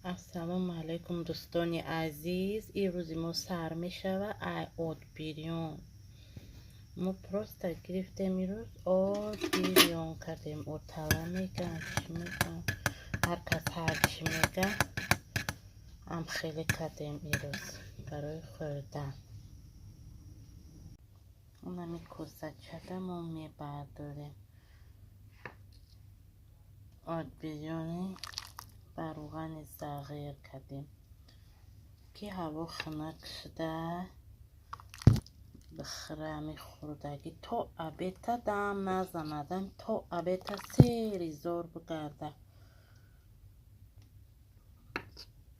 السلام علیکم دوستان عزیز. این روزی ما سر می شود آد بیریون. ما پروست گرفتیم این روز آد بیریون کردیم. ارتلا میگن چی میگن، هر کس هر چی میگن. هم خیلی کردیم این روز برای خوردن. اونمی کوزچه ما می برداریم. آد بیریونی بر روغن صغیر کردیم که هوا خنک شده بخره میخوردگی تا ابیتا دم نزندم تا ابیتا سری زور بگرده.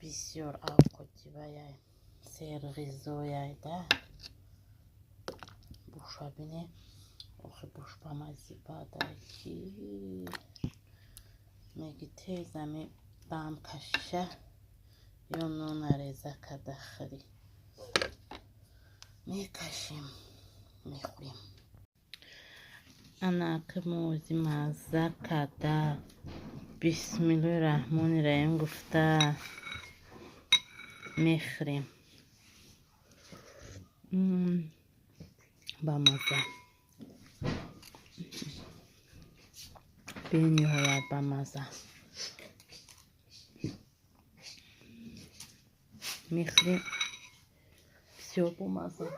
بسیار اوقاتی باید سر غذایی ده بوشا بینه آخه بوش با مزی باده کی میگی تیزمی دم کشه یا نون ریزه کده خری میکشیم میخوریم. انا که موزی مزه کده بسم الله الرحمن الرحیم گفته میخوریم با مزه بینهایت با مزه میخوریم بسیار با مزه.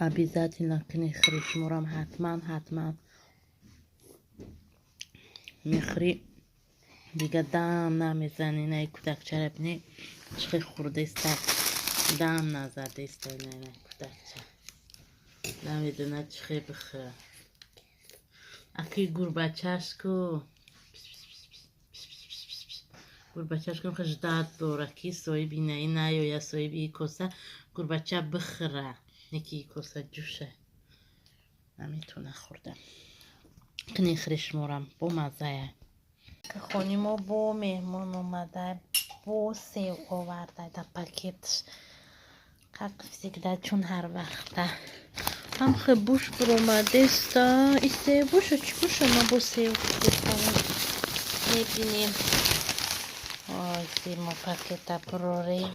عبیزتی نکنی خری شمارم حتما میخوری دیگه دم نمیزنی. نه کودک چرا بینی چخی خورده است دم نزده است. نه کودک چرا نمیدونه چخی بخوره. اکی گربچهش کو گربچهش کن خش داد دورکی سوی بینه ای نه یا سوی بی کسه گربچه بخوره نکی کسه جوشه نمیتونه خورده کنی خریش مورم با مزه. خونی ما با مهمان اومده با سیو آورده در پاکتش قفزیده چون هر وقته هم خبوش برامده است. این سیو بوشو چی بوشو ما با سیو میبینیم. آی سیو ما پاکت پروری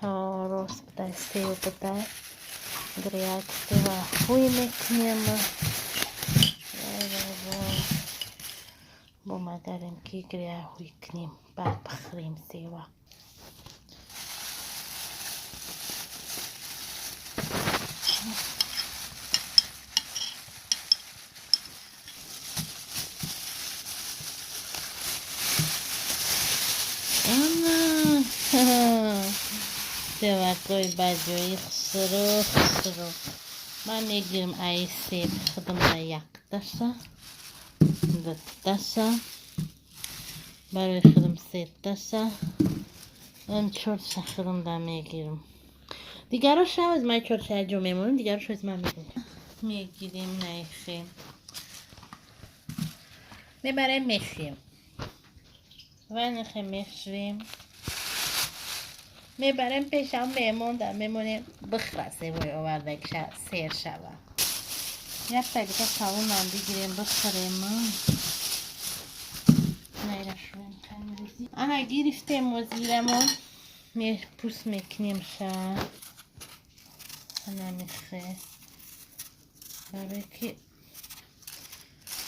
راست بده سیو بده گریه کتی و خوی میکنیم با مداریم که گریه خوی کنیم بعد بخوریم سیوه. سیوکای بجایی خسرو من میگیرم ای سیب خودم یک دسته دو دسته برای خودم سه دسته این چورت خودم دا میگیرم. دیگرش از من چورت جو میمونم دیگرش از من میگیریم نیخیم میبریم میشیم و نخیم میشیم میبریم پیشم میمون در میمونیم بخواه سیوی آورده که سیر شوه. یک پاکت کاون هم بگیریم بخوریم. نیرشویم کنیزی آها گرفتیم وزیرمون پوست میکنیم شا نمیخواه برای که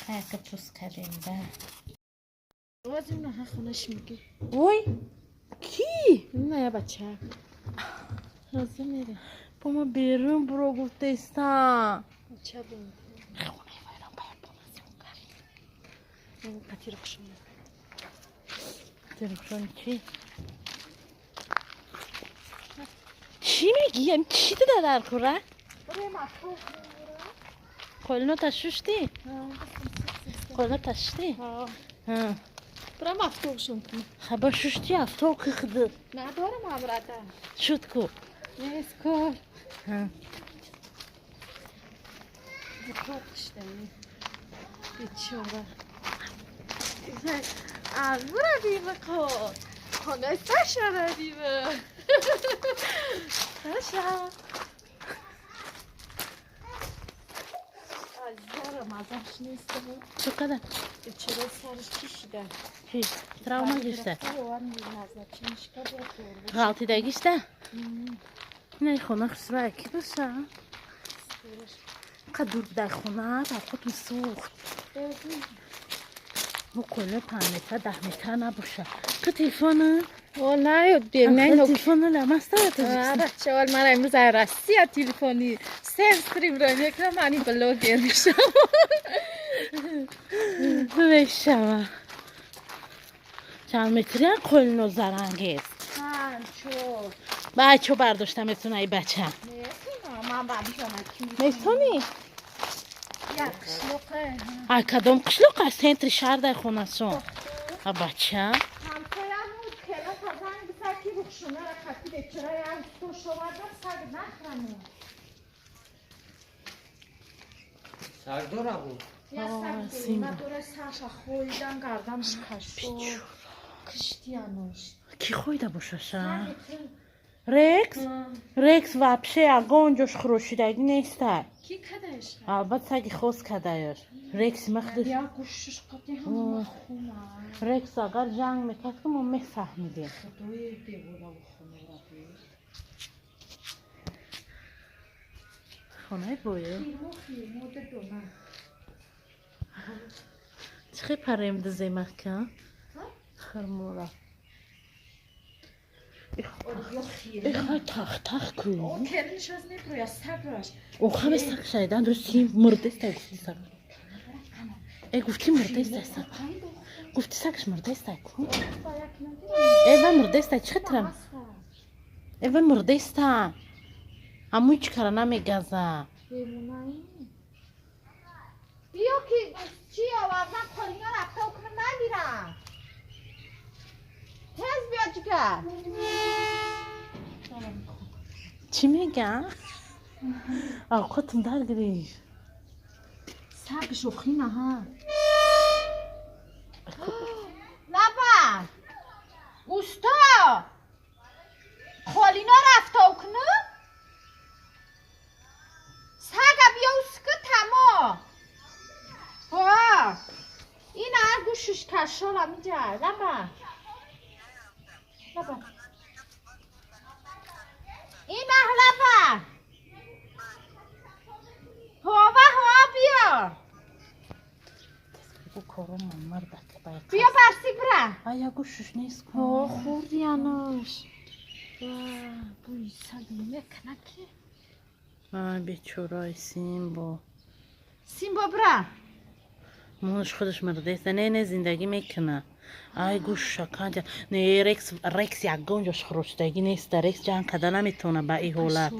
خیلی پوست کردیم ده وزیم نه خونش میگه وای کی؟ نه یا بچه رازه میره با ما بیرون برو گفته ایستا بچه بیم خونه ویران باید با مزیون کرد. این پتی رخشم تلفن چی میگی؟ چی تو در خوره؟ برای مفروض کلنو تشوشتی؟ کلنو تشتی؟ ها ها برای مفروضشون کنم خبا شوشتی افتاو که خده ندارم امراده شد کو نیست کار ها بکار کشتنی بیچاره از برای بیمه کار خانه سشاره بیمه سشا نیسته بود چه قدر؟ چرا سرش کشیده چی؟ تراوما گشته؟ چی غلطی دگیشته؟ نه خونه خسرو اکی باشه؟ قد دور در خونه در خودتون سوخت مو کله 5 متر 10 متر نباشه که تلفونه؟ نه نه تلفونه لمسته بچه ها من امروز راستی از تلفنی سیو استریم رو میکنم منی بلوگر میشم بشم چند متری هم کلنو زرنگیز بچه برداشتم اتونه ای بچه من برداشتم میتونی؟ یک قشلوقه کدام قشلوق از سنتر شهر در خونه سون بچه همسایه بود کلا تا زنگ بسر کی بخشونه را خطی بچرای هم تو شوادم سگ نخرمه سردار بود یا سگ دوی من دوره سرش خویدم گردمش کشت و کشتی هنوش کی خویده باشه شا؟ رکس؟ رکس вообще огонь جوش خروشیدگی نیسته کی کدش؟ البته سگی خوز کدهش رکس مخدش یا گوشش قطعی هم خونه رکس اگر جنگ میکرد که ما میفهمیدیم خدای دیولا و خونه را بید خونه بویه؟ خیمو ده دونه چخی پریم دزی مکن؟ خرمورا ایخوای تخ کن او کرنش از نیپرو یا سگرش او خمه سگ شایدن درستی مرده است گفتی سگ ای گفتی مرده است سگ گفتی سگش مرده است کن ای و مرده است چه ترم ای و مرده است همون چی کاره نمیگزه بیا که چی آوردن کالینا رفته و کنم نمیرم تز بیا جگر چی میگن؟ آقاتم در گریش سگ شوخی نه ها لبا اوستا کالینا رفته و کنم سگ بیا اوسکه تما ها این هر گوشش کشال هم اینجا لبا لبا این لبا هوا بیا او کارو مرده که باید بیا برسی بره آیا گوشش نیست کن خوردی اناش بوی سگی میکنه که بیچورای سیمبا سیمبا بره مونش خودش مرده است نه زندگی میکنه آی گوش شکاند نه رکس یک گونجش خروشتگی نیست رکس جان کده نمیتونه با این حالت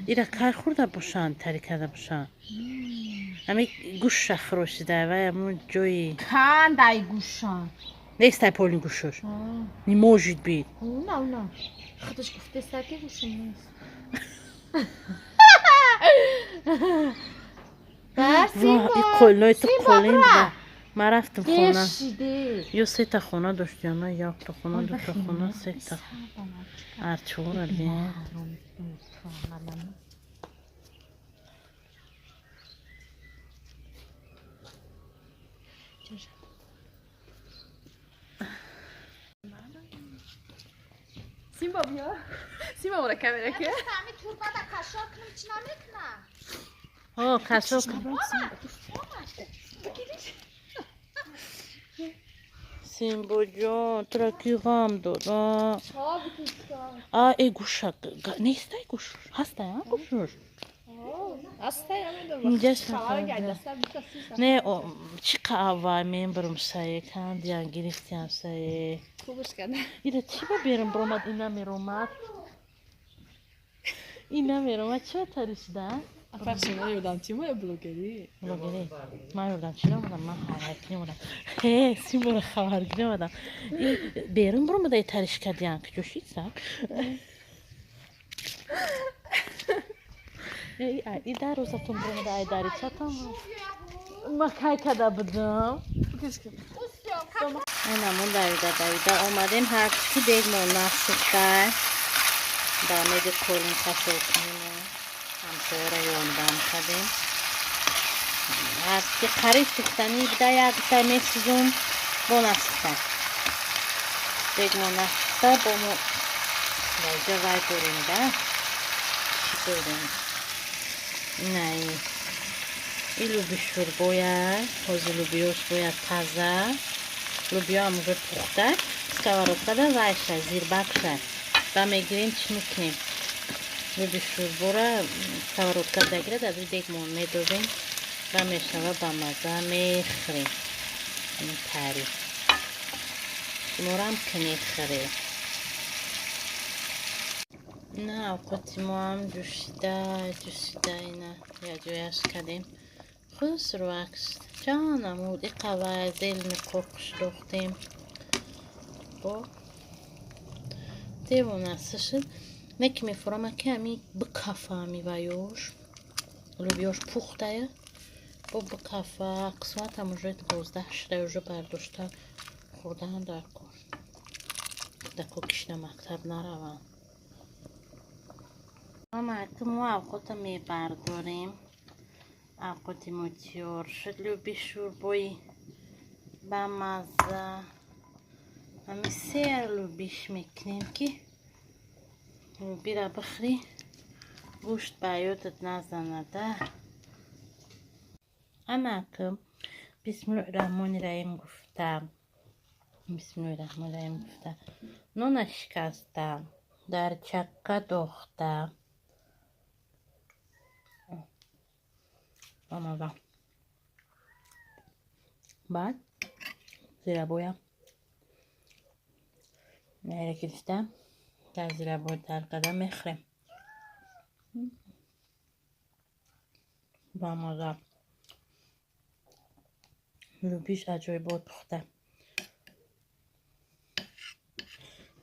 ایره کار خورده باشن تری کرده باشن امی گوش خروشیده و همون جوی کان دای گوشان نیست پولین گوشش نی موجود بید نه خودش گفته سگی گوشون نیست بر سیمبا این قلنای تو سیمبا قلین بره ما رفتم خونه دشیده یا 3 تا خونه داشت یا نه یک تا خونه 2 تا خونه 3 تا ارچور بیم سیمبا بیا سیمبا برای کامera که همین تور بعد کشار کنم چی نمیکنم کشو سیمبو جان تو را کی غم داد ای گوشک نیست ای گوش هسته ها گوشش اینجاش نه چی قهوه میم برم سایه کند یا گرفتیم سایه خوبش کنه ایره چی با بیرم برامد این نمیرومد این نمیرومد چه تریشده؟ فرش نمیدم چی ما بلوگری بلوگری من یادم چی نمودم من حرکتی نمودم هی سیمبر خبرگی نمودم بیرم برامد ای تریش کردیم که جوشید سر ای در روزتون برامد ای داری چطور ما که کده بدم اینمون دویده اومدیم هر چی دیگ ما نفسکتر دامید کلون کشو کنیم همسایه را یاندم کردیم از که قریب سوختنی بده یک تا میسوزم با نسخته دیگه ما نسخته با ما اینجا وای داریم ده چی داریم نه این لوبی شوربایه حاضر لوبیاش باید تازه لوبیا هم رو پخته سکواراتکا ده وایشه زیر بکشه و میگیریم چی میکنیم لوبی شوربا را سکواراتکا دگیره در دیگه ما میدوزیم و میشوه با مزه میخوریم این تری شما را هم که میخوری نه اوقاتی ما هم جوشیده اینه یا جویش کردیم خود رو عکس جانم بود این قوه زیل میکوکش دوختیم با دیوانه سشد نک میفرامه که همی بکفه میویوش لوبیاش پخته با بکفه قسمت هم جوید 12 شده جو برداشته خوردن در کن دکو کشنه مکتب نروم اما که ما اوقات میبرداریم اوقاتی ما تیار شد لوبی شوربایی با مزه همی سیر لوبیش میکنیم که لوبی را بخری گوشت بیادت نزنده اما که بسم الله الرحمن الرحیم گفتم نون شکستم در چکه دوختم آماده بعد زیر بویم میره کشتم در زیر بوی در قدم میخریم با مزه لوبیش عجایب بود پخته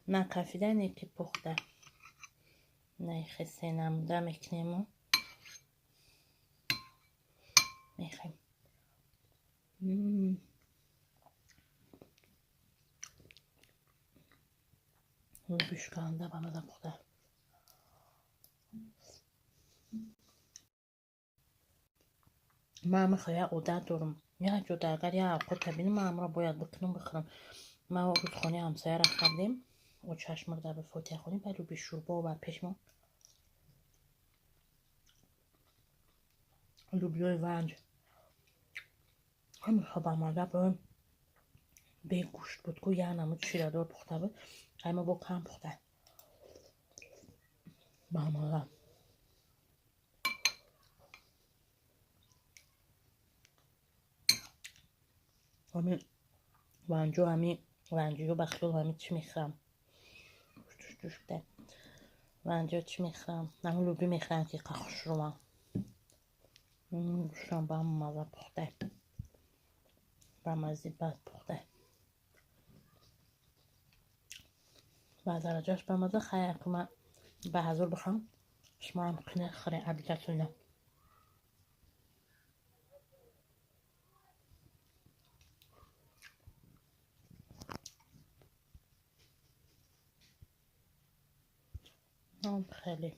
نه کفیده نه که پخته نه خسته نموده میکنیم و میخریم لوبیش کنده با مزه پخته من میخواه عادت دارم یه جدا اگر یه اوقات تبینیم من هم را باید بکنم بخورم ما رودخانه همسایه را خردیم و چشم رو در به فاتحه خونیم باید لوبی شوربا و پیشمان لوبی های ونج همین خواب آمده باید به گوشت بود که یه نمود شیره دار پخته بود اما با کم پخته با آمده همین ونجو همین ونجو بخیل همین چی میخرم دوش بده ونجو چی میخرم همین لوبی میخرم که قخش رو من دوشم با هم مزه پخته با مزید بد پخته و درجهش با مزه خیلی که من به حضور بخوام شما هم کنه خیلی عبیدتونه خیلی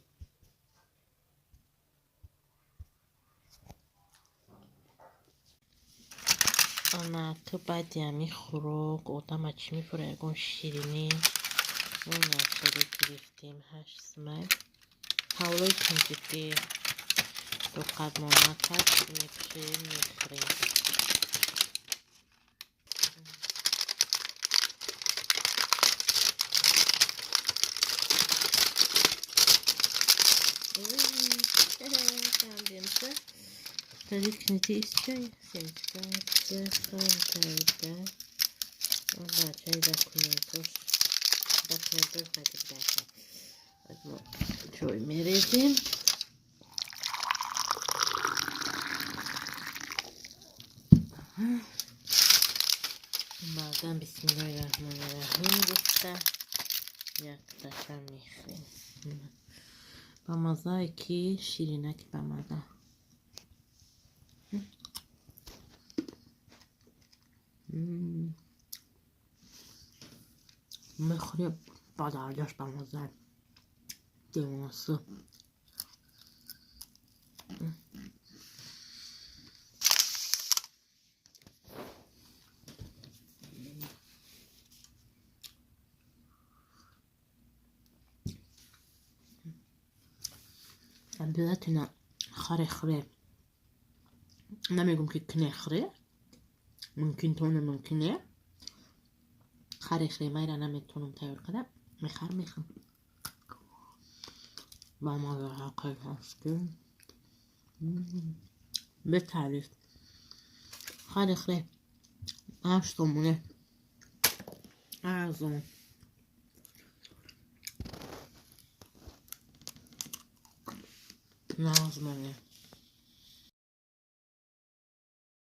اما که بعد یمی خوراک آدم چی میفره اگون شیرینی اون نفره گرفتیم 8 سمه حولای کنجفی دو قدم نکد میپشه میخوریم Tady knihy isčaj, sečkáte, fantáte. Ona čaj dokumentos taky dáte. Ať čoj měřím. بعدم bismillahirrahmanirrahim گفته یک دفعه میخوریم با مزه که شیرینک با مزه میخوریم با درجاش با مزه دیوانسه بذاتنا خرخرة نمیگم که کنخره ممکن تونه ممکنه خرخره میره نمیتونم تیار کنم میخوام با ما حقیقی هست که به تعریف خرخره هشتمونه ارزون لازمه